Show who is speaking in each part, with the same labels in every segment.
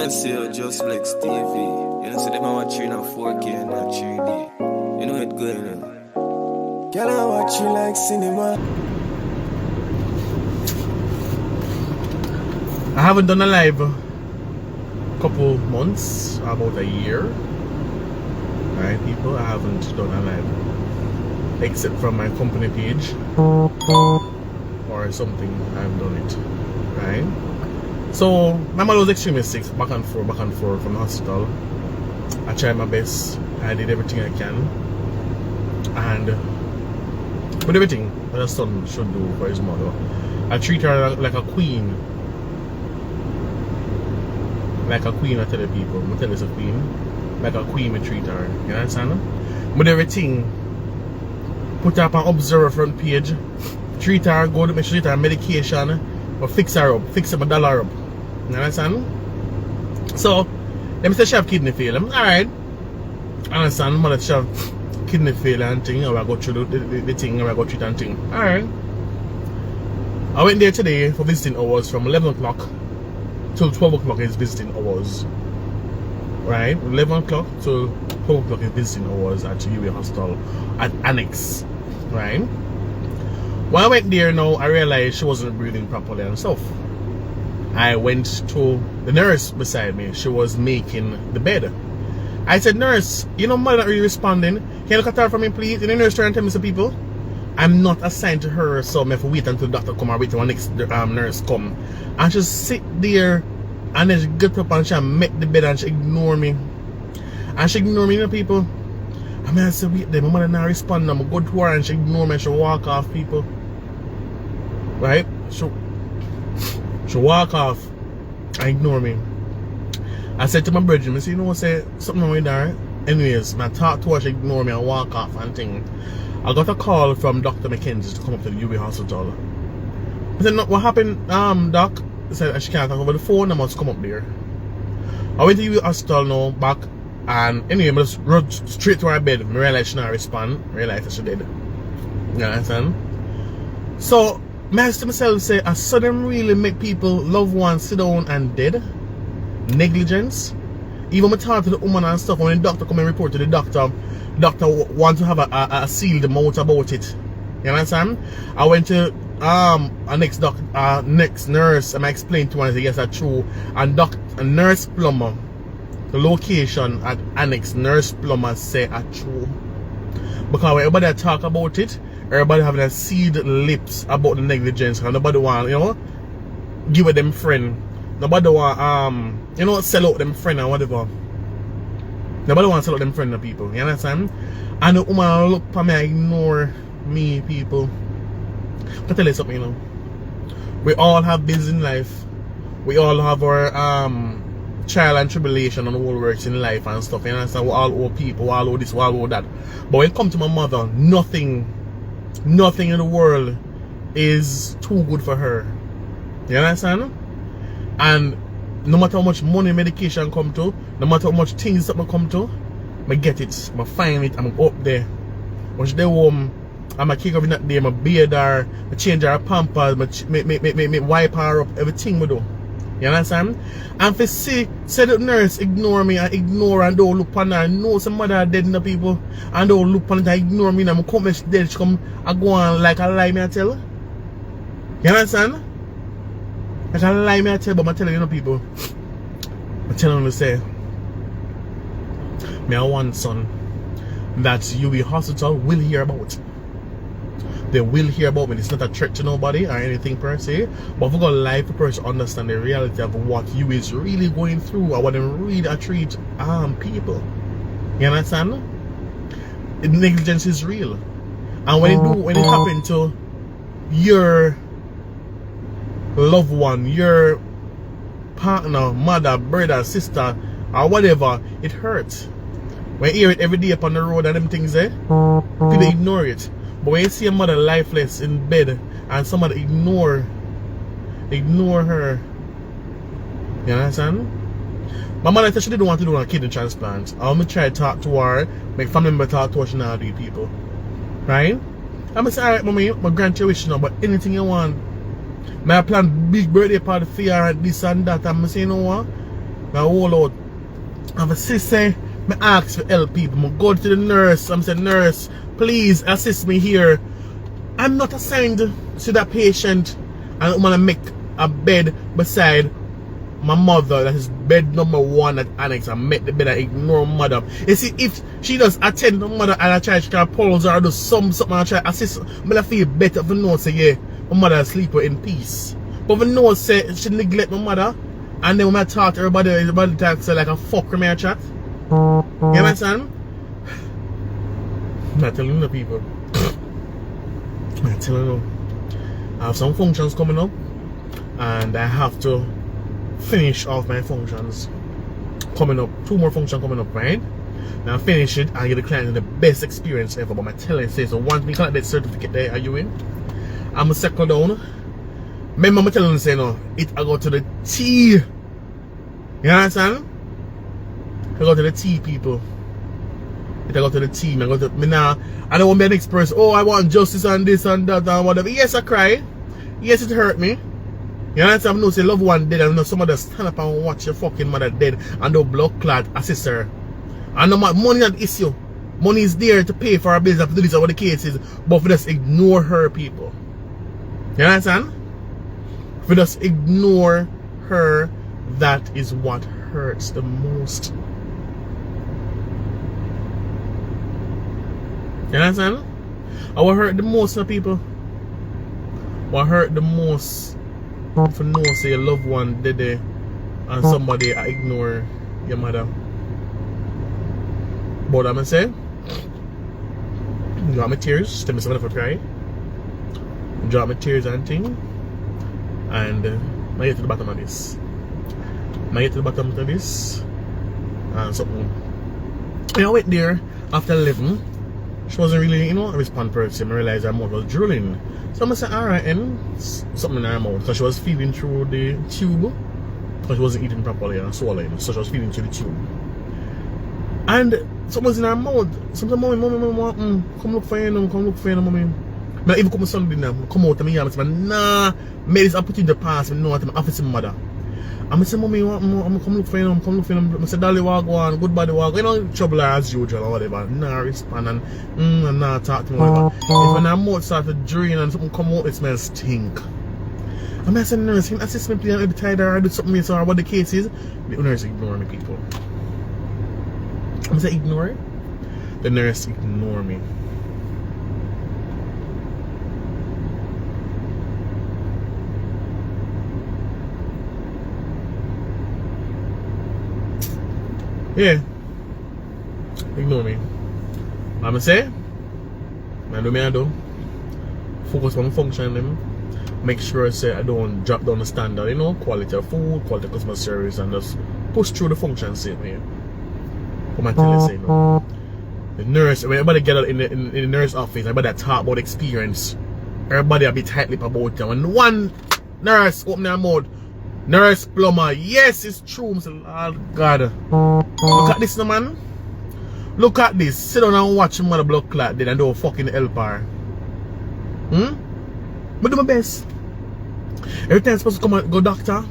Speaker 1: know, see you just Flex TV. You know, see them watching on 4K and not 3D. You know it good, you know. Girl, I watch you like cinema.
Speaker 2: I haven't done a live couple months, about a year. Right, people, I haven't done a live except from my company page or something. I've done it, right? So my mother was extremely sick, back and forth from the hospital. I tried my best. I did everything I can, and with everything that a son should do for his mother, I treat her like a queen. Like a queen, I tell the people. I tell it's a queen. Like a queen, I treat her. You understand? But everything, put her up on observer front page. Treat her good, make sure she take her medication. But fix her up. Fix her dollar up. You understand? So, let me say she have kidney failure. Alright. Understand? Mother she have kidney failure and thing. I go through the thing. I go treat and thing. Alright. I went there today for visiting hours from 11 o'clock till 12 o'clock is visiting hours. Right? 11 o'clock to 12 o'clock is visiting hours at UWI Hospital at Annex. Right? When I went there now, I realized she wasn't breathing properly and stuff. I went to the nurse beside me. She was making the bed. I said, nurse, you know, mother not really responding. Can you look at her for me, please? And the nurse trying to tell me some people, I'm not assigned to her, so I have to wait until the doctor come or wait till the next nurse come. And she sit there and then she get up and she make the bed and she ignore me. And she ignore me, you know, people. I mean, I said, wait there, my mother not respond. I'm go to her and she ignore me and she walk off, people. Right? She walk off and ignore me. I said to my brother, I said, you know what, say something wrong with her. Anyways, I talk to her, she ignore me and walk off and thing. I got a call from Dr. McKenzie to come up to the UWI Hospital. I said, no, what happened, doc? I said, she can't talk over the phone, I must come up there. I went to UWI Hospital now, back, and anyway, I just run straight to her bed. I realized she not respond. I realized that she did. You understand? So, I asked myself, say, I saw them really make people, loved ones, sit down and dead? Negligence? Even when I talk to the woman and stuff, when the doctor come and report to the doctor want to have a sealed mouth about it. You understand? I went to a next nurse and I explained to her and I said, yes, that's true. And a nurse plumber, the location at Annex, nurse plumber say that's true. Because when everybody talk about it, everybody having a sealed lips about the negligence, and nobody want, you know, give it them friend. Nobody want you know, sell out them friend or whatever. Nobody want to sell out them friend to people. You understand? And the woman look for me and ignore me, people. I'll tell you something, you know. We all have business in life. We all have our trial and tribulation and all works in life and stuff. You understand? We're all old people, we're all old this, we're all old that. But when it comes to my mother, nothing in the world is too good for her. You understand? And no matter how much money medication come to, no matter how much things that I come to, I get it, I find it, I'm up there. When she there home, I'm a kick up in that day, I bathe her, I change her pampers, I wipe her up, everything we do. You understand? And if you see, say the nurse ignore me and ignore and don't look on her, I know some mother are dead in the people, and don't look on it and ignore me, and I come when she dead, she come, I go on like a lie me I tell her. You understand? Like a lie me I tell, but I'm telling you know people, I'm telling them to say, me I want son that UWI Hospital will hear about. They will hear about me. It's not a threat to nobody or anything per se, but if we got life for person to understand the reality of what you is really going through or what they really treat people. You understand? The negligence is real. And when it happen to your loved one, your partner, mother, brother, sister, or whatever, it hurts. When you hear it every day upon the road and them things there, people ignore it. But when you see a mother lifeless in bed and somebody ignore her, you understand? My mother said she didn't want to do a kidney transplant. I'm gonna try to talk to her, make family member talk to her, she now do people. Right? I'm gonna say, alright, mommy, my grant your wish now, but anything you want. I plan big birthday party for her and this and that. I'm gonna say, you know what? I hold out. And for sister, I ask for help people. I go to the nurse. I'm saying, nurse, please assist me here. I'm not assigned to that patient. And I'm gonna make a bed beside my mother. That is bed number 1 at Annex. I make the bed and ignore mother. You see, if she does attend to mother and I try to pulse her or do something and I try to assist, I feel better if I know say, yeah, my mother sleep in peace. But if I know say she neglect my mother, and then when I talk to everybody talks like a fuck with me chat. You understand? I'm not telling the people. I'm not telling them. I have some functions coming up and I have to finish off my functions coming up. 2 more functions coming up, right? Now finish it and get the client the best experience ever. But my telling says, so once we collect that certificate there, are you in? I'm gonna settle down. Remember I'm telling them say no, I go to the T. You understand? I go to the T, people. I go to the team. I go to me now. I don't want to be an next person. Oh, I want justice and this and that and whatever. Yes, I cry. Yes, it hurt me. You understand? I know say loved one dead. I know somebody stand up and watch your fucking mother dead and the blood clot assist her. And no money not the issue. Money is there to pay for our bills and to do this or what the case is. But if we just ignore her, people. You understand? If we just ignore her, that is what hurts the most. You understand? And what hurt the most of people? What hurt the most for know say your loved one dead there and somebody ignore your mother. But I'm gonna say, drop my tears, tell me something for cry. Drop my tears and thing. And I get to the bottom of this. I get to the bottom of this. And something. I went there after 11. She wasn't really, you know, a respond person. I realized her mouth was drooling. So I'm saying, alright, and something in her mouth. So she was feeding through the tube. Because she wasn't eating properly and swallowing. So she was feeding through the tube. And something was in her mouth. Something, mommy, come look for you now, mommy. I even come Sunday now, come out to me and say, nah, made this opportunity to pass. I know what I'm office mother. I'm saying, mommy, I'm come look for you, I said, Dolly walk on, good body walk, you know, trouble as usual or whatever. Nah, respond and nah, talk to me, whatever. If when her mouth start to drain and something come out, it smells stink. I'm saying, nurse, him assist me, please, and every time I do something, so what the case is, the nurse ignore me, people. I'm saying, ignore it? The nurse ignore me. Yeah, ignore me. I'ma say, I do me I do. Focus on the function them. Make sure I say I don't drop down the standard, you know, quality of food, quality of customer service, and just push through the function same way. What my tell you say no. The nurse, when everybody get out in the nurse office, everybody talk about experience. Everybody a bit tight-lipped about it. When one nurse open their mouth, nurse plumber, yes, it's true. I say, oh God. Look at this, no man. Look at this. Sit down and watch mother blood clot then and don't fucking help her. But do my best. Every time I'm supposed to come and go doctor,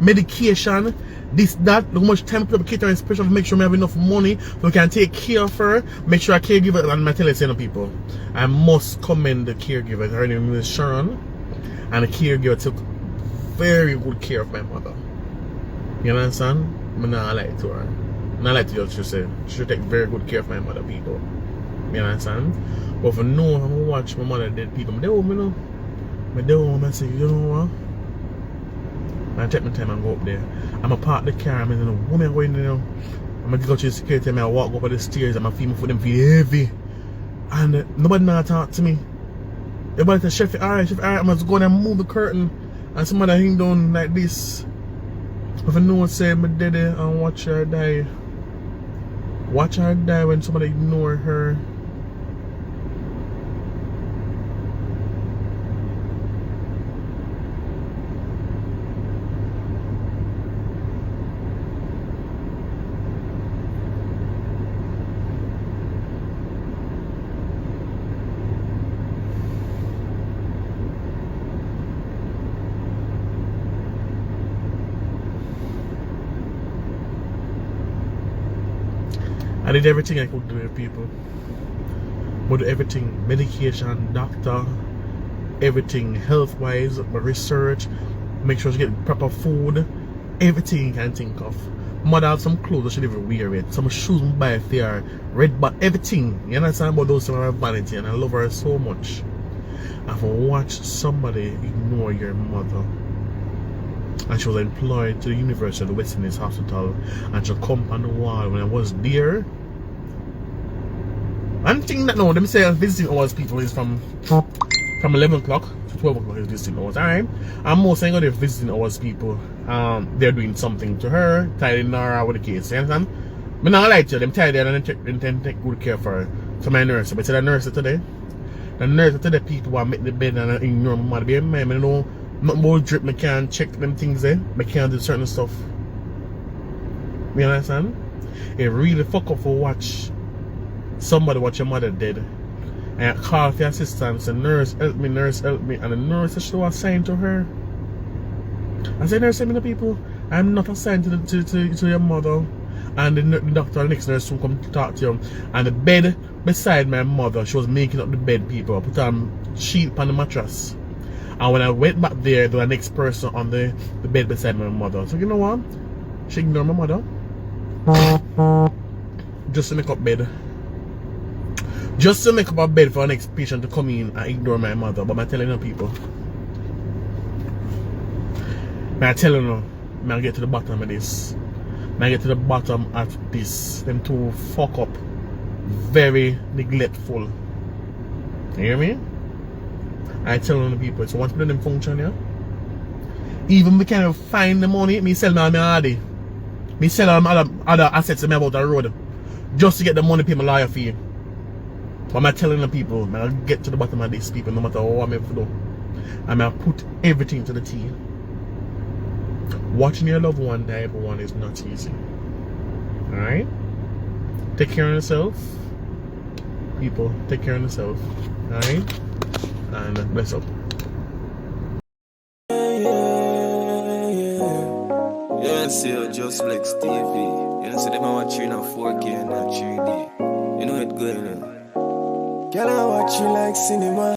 Speaker 2: medication, this, that, look how much time I put up catering special to make sure I have enough money so we can take care of her, make sure I caregiver, and I tell you, saying people, I must commend the caregiver. Her name is Sharon, and the caregiver took very good care of my mother. You understand? I not like to her. I like to just say she should take very good care of my mother, people. You understand? But for no, I'm gonna watch my mother dead people. They home, you know. But they home and say, you know what? I take my time and go up there. I'm gonna park the car, I'm gonna woman going there. I'm gonna go to the security and I walk up the stairs and my feet for them feel heavy. And nobody now talk to me. Everybody says, Chef, alright, I'm gonna go and move the curtain and somebody hang down like this. If I know say my daddy and watch her die. Watch her die when somebody ignore her. I did everything I could do with people. I do everything, medication, doctor, everything health-wise, my research, make sure she get proper food, everything you can think of. Mother have some clothes that she never wear it, some shoes I buy if they are red, but everything. You understand about those things are vanity, and I love her so much. I've watched somebody ignore your mother. And she was employed to the University of the West Indies Hospital, and she come on the wall when I was there. And thing that no, them say visiting hours people is from 11 o'clock to 12 o'clock is visiting hours. Alright. And most of the visiting hours people, they're doing something to her, tidying her with the case. You understand? But not like to them tidy and then take good care for her. So my nurse, but the nurse today. The nurse today people want to make the bed and ignore my mother. I know not more drip, I can't check them things there. I can't do certain stuff. You understand? It really fuck up for watch somebody what your mother did. And I call for assistance, and nurse help me, and the nurse said she was assigned to her. I said, nurse, send me the people. I'm not assigned to your mother. And the doctor, the next nurse will come to talk to you. And the bed beside my mother, she was making up the bed, people. I put on sheet on the mattress. And when I went back there, the next person on the bed beside my mother. So you know what? She ignored my mother. Just to make up bed. Just to make up a bed for the next patient to come in and ignore my mother. But I'm telling you people. I'm telling you, I get to the bottom of this. I get to the bottom of this. Them two fuck up. Very neglectful. You hear me? I tell the people, so once we do them function, yeah? Even we can find the money, me sell my hardy. Me sell all my other assets in about the road. Just to get the money pay my lawyer fee. But I'm telling the people, I'll get to the bottom of this people no matter what I'm able to do. And I'll put everything to the T. Watching your loved one die for one is not easy. Alright? Take care of yourself. People, take care of yourself. Alright? And bless up.
Speaker 1: Yeah, see, just like Stevie. You know, so they might watch you in a 4K and not 3D. You know it good, you know. Girl, I watch you like cinema.